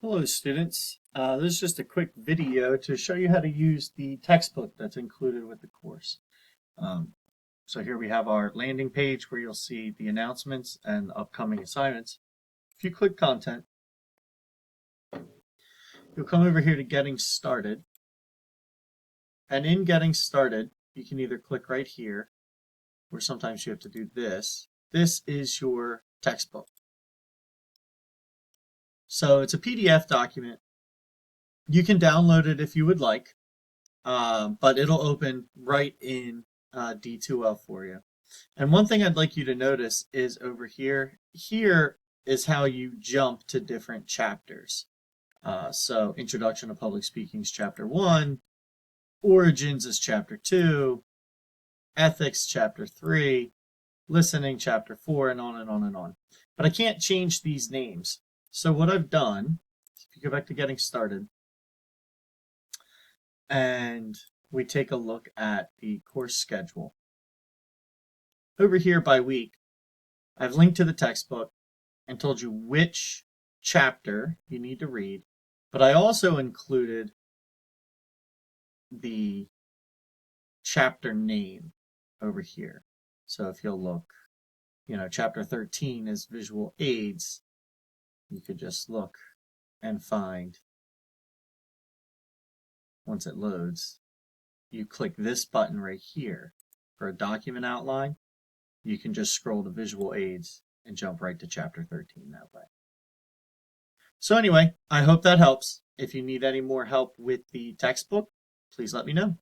Hello students, this is just a quick video to show you how to use the textbook that's included with the course. Um, so here we have our landing page where you'll see the announcements and upcoming assignments. If you click content, you'll come over here to getting started. And in getting started, you can either click right here, or sometimes you have to do this. This is your textbook. So it's a PDF document. You can download it if you would like. But it'll open right in D2L for you. And one thing I'd like you to notice is over here, here is how you jump to different chapters. So Introduction to Public Speaking is Chapter 1, Origins is Chapter 2, Ethics Chapter 3, Listening Chapter 4, and on and on and on. But I can't change these names. So what I've done, if you go back to getting started, and we take a look at the course schedule. Over here by week, I've linked to the textbook and told you which chapter you need to read, but I also included the chapter name over here. So if you'll look, chapter 13 is visual aids. You could just look and find, once it loads, you click this button right here for a document outline. You can just scroll to visual aids and jump right to chapter 13 that way. So anyway, I hope that helps. If you need any more help with the textbook, please let me know.